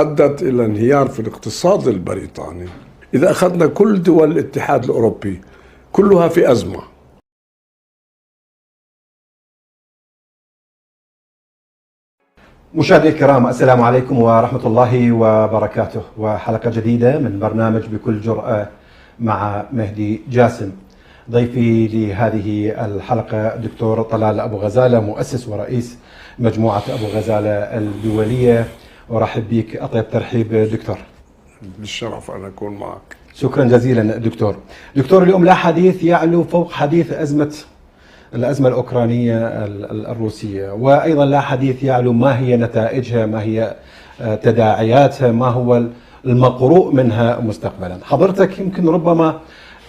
أدت إلى انهيار في الاقتصاد البريطاني. إذا أخذنا كل دول الاتحاد الأوروبي كلها في أزمة. مشاهدي الكرام، السلام عليكم ورحمة الله وبركاته، وحلقة جديدة من برنامج بكل جرأة مع مهدي جاسم. ضيفي لهذه الحلقة دكتور طلال أبو غزالة، مؤسس ورئيس مجموعة أبو غزالة الدولية. أرحب بك أطيب ترحيب دكتور. بالشرف أن أكون معك. شكرا جزيلا دكتور. اليوم لا حديث يعلو فوق حديث الأزمة الأوكرانية الروسية، وأيضا لا حديث يعلو ما هي نتائجها، ما هي تداعياتها، ما هو المقروء منها مستقبلا. حضرتك يمكن ربما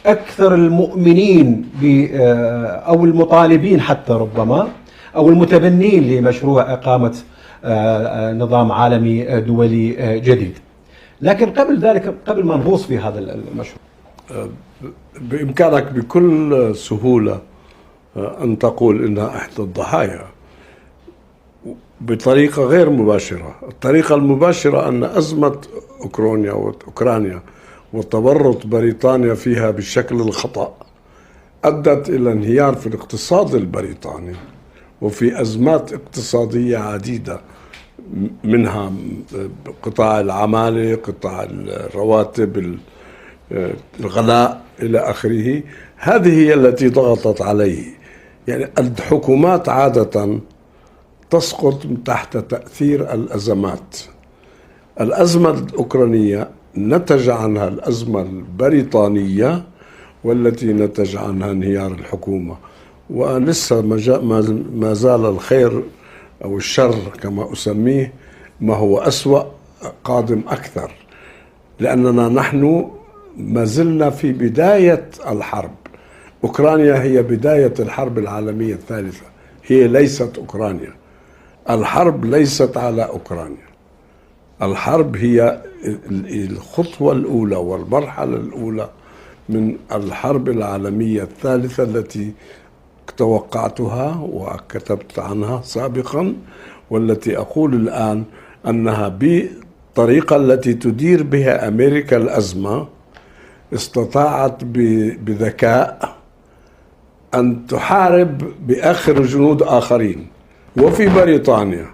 أكثر المؤمنين أو المطالبين حتى ربما أو المتبنين لمشروع إقامة نظام عالمي دولي جديد، لكن قبل ذلك، قبل ما نغوص في هذا المشروع، بإمكانك بكل سهولة أن تقول إنها إحدى الضحايا بطريقة غير مباشرة. الطريقة المباشرة أن أزمة أوكرانيا وتورط بريطانيا فيها بالشكل الخطأ أدت إلى انهيار في الاقتصاد البريطاني وفي أزمات اقتصادية عديدة، منها قطاع العمالة، قطاع الرواتب، الغلاء إلى آخره. هذه هي التي ضغطت عليه. يعني الحكومات عادة تسقط تحت تأثير الأزمات. الأزمة الأوكرانية نتج عنها الأزمة البريطانية، والتي نتج عنها انهيار الحكومة. ولسه ما زال الخير أو الشر كما أسميه ما هو أسوأ قادم أكثر، لأننا نحن ما زلنا في بداية الحرب. أوكرانيا هي بداية الحرب العالمية الثالثة، هي ليست أوكرانيا. الحرب ليست على أوكرانيا، الحرب هي الخطوة الأولى والمرحلة الأولى من الحرب العالمية الثالثة التي توقعتها وكتبت عنها سابقا، والتي أقول الآن أنها بالطريقة التي تدير بها أمريكا الأزمة استطاعت بذكاء أن تحارب بآخر جنود آخرين. وفي بريطانيا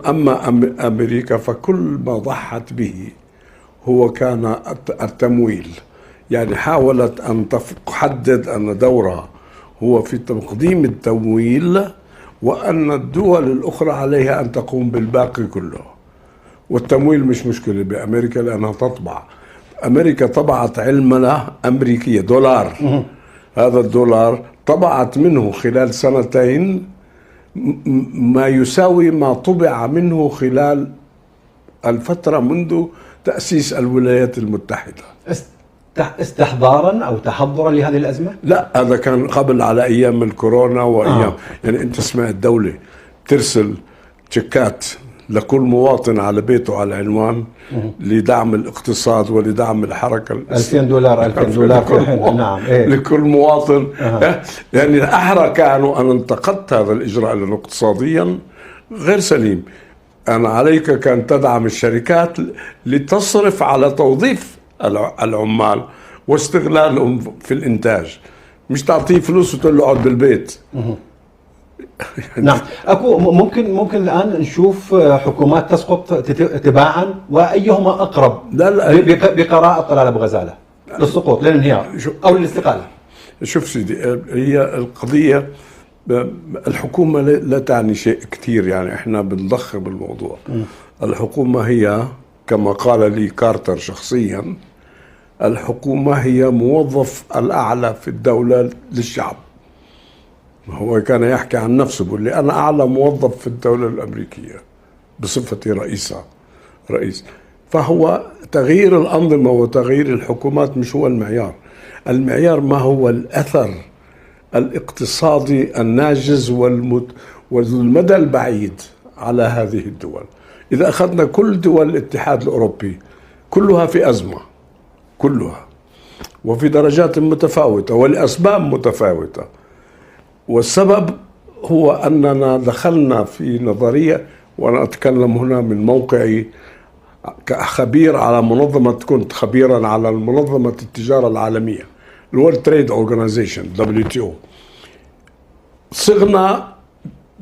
أما أمريكا فكل ما ضحت به هو كان التمويل. يعني حاولت أن تحدد أن دورها هو في تقديم التمويل، وأن الدول الأخرى عليها أن تقوم بالباقي كله. والتمويل مش مشكلة بأمريكا لأنها تطبع. أمريكا طبعت علملة أمريكية، دولار. هذا الدولار طبعت منه خلال سنتين ما يساوي ما طبع منه خلال الفترة منذ تأسيس الولايات المتحدة. استحضارا أو تحضرا لهذه الأزمة؟ لا، هذا كان قبل، على أيام الكورونا وأيام يعني أنت اسمع، الدولة ترسل تشيكات لكل مواطن على بيته على عنوان لدعم الاقتصاد ولدعم الحركة. 2000 دولار نعم. لكل مواطن. يعني الأحرى كانوا أن انتقدت هذا الإجراء لأنه اقتصاديا غير سليم. أنا عليك كان تدعم الشركات لتصرف على توظيف العمال واستغلالهم في الإنتاج، مش تعطيه فلوس وتقول له اقعد بالبيت. نعم. ممكن الآن نشوف حكومات تسقط تباعا، وأيهما أقرب بقراءة طلال أبو غزالة للسقوط، للانهيار أو للاستقالة؟ شوف سيدي، هي القضية الحكومة لا تعني شيء كثير، يعني احنا بنضخم الموضوع. الحكومة هي كما قال لي كارتر شخصيا، الحكومة هي موظف الأعلى في الدولة للشعب. هو كان يحكي عن نفسه، بيقول لي أنا أعلى موظف في الدولة الأمريكية بصفتي رئيس. فهو تغيير الأنظمة وتغيير الحكومات مش هو المعيار. المعيار ما هو الأثر الاقتصادي الناجز والمدى البعيد على هذه الدول. إذا أخذنا كل دول الاتحاد الأوروبي كلها في أزمة، كلها، وفي درجات متفاوتة ولأسباب متفاوتة. والسبب هو أننا دخلنا في نظرية وأنا أتكلم هنا من موقعي كخبير على كنت خبيرا على منظمة التجارة العالمية World Trade Organization WTO. صغنا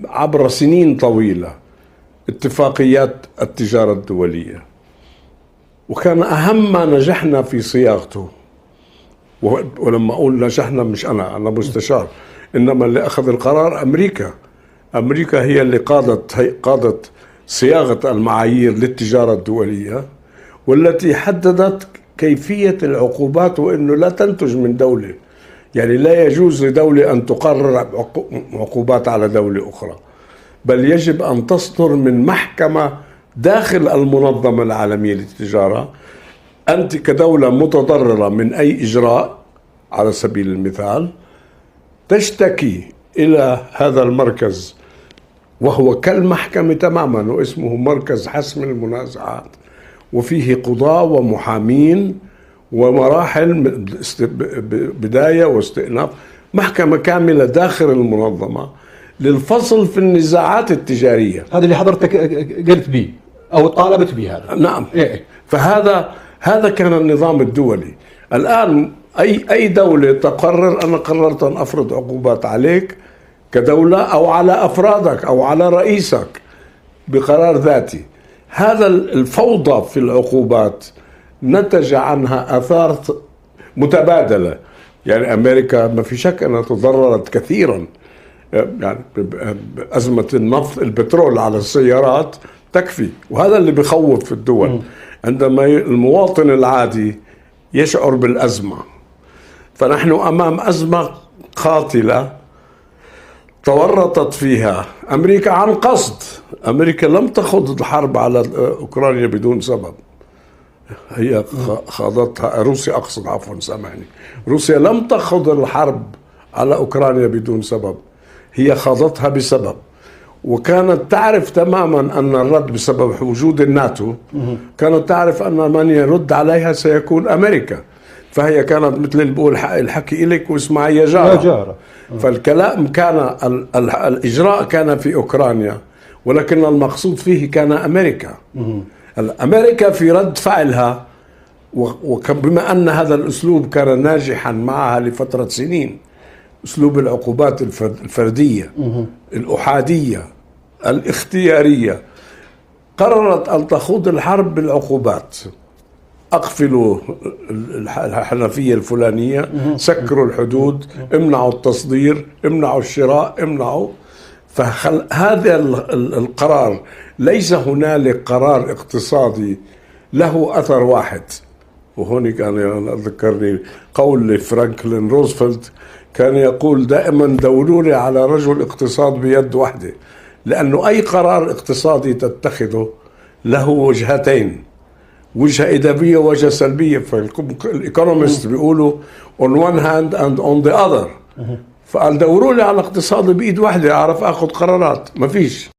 عبر سنين طويلة اتفاقيات التجارة الدولية، وكان أهم ما نجحنا في صياغته، ولما أقول نجحنا مش أنا مستشار، إنما اللي أخذ القرار أمريكا هي اللي قادت صياغة المعايير للتجارة الدولية، والتي حددت كيفية العقوبات، وإنه لا تنتج من دولة، يعني لا يجوز لدولة أن تقرر عقوبات على دولة أخرى، بل يجب أن تصدر من محكمة داخل المنظمة العالمية للتجارة. أنت كدولة متضررة من أي إجراء على سبيل المثال تشتكي إلى هذا المركز، وهو كالمحكمة تماما، واسمه مركز حسم المنازعات، وفيه قضاة ومحامين ومراحل بداية واستئناف، محكمة كاملة داخل المنظمة للفصل في النزاعات التجارية. هذا اللي حضرتك قلت به أو طالبت به هذا. نعم. إيه. فهذا كان النظام الدولي. الآن أي دولة تقرر أنا قررت أن أفرض عقوبات عليك كدولة أو على أفرادك أو على رئيسك بقرار ذاتي. هذا الفوضى في العقوبات نتج عنها آثار متبادلة. يعني أمريكا ما في شك أنها تضررت كثيرا، يعني أزمة النفط البترول على السيارات تكفي، وهذا اللي بيخوف في الدول عندما المواطن العادي يشعر بالأزمة. فنحن أمام أزمة قاتلة تورطت فيها أمريكا عن قصد. أمريكا لم تخوض الحرب على أوكرانيا بدون سبب، هي خاضتها روسيا، أقصد عفوا سامحني، روسيا لم تخوض الحرب على أوكرانيا بدون سبب، هي خاضتها بسبب، وكانت تعرف تماما أن الرد بسبب وجود الناتو، كانت تعرف أن من يرد عليها سيكون أمريكا، فهي كانت مثل اللي بقول الحكي إليك واسمعي يا جارة. فالكلام كان الإجراء كان في أوكرانيا، ولكن المقصود فيه كان أمريكا. أمريكا في رد فعلها، وبما أن هذا الأسلوب كان ناجحا معها لفترة سنين، أسلوب العقوبات الفردية الأحادية الاختيارية، قررت أن تخوض الحرب بالعقوبات. أقفلوا الحنفية الفلانية، سكروا الحدود، امنعوا التصدير، امنعوا الشراء، امنعوا. فهذا القرار ليس هنالك قرار اقتصادي له أثر واحد. وهون كان ذكرني قول فرانكلين روزفلت، كان يقول دائما دوروني على رجل اقتصاد بيد واحدة، لأنه أي قرار اقتصادي تتخذه له وجهتين، وجهة إيجابية ووجهة سلبية. فالإيكونومست بيقولوا on one hand and on the other. فقال دوروا لي على اقتصادي بإيد واحدة أعرف أخذ قرارات، ما فيش.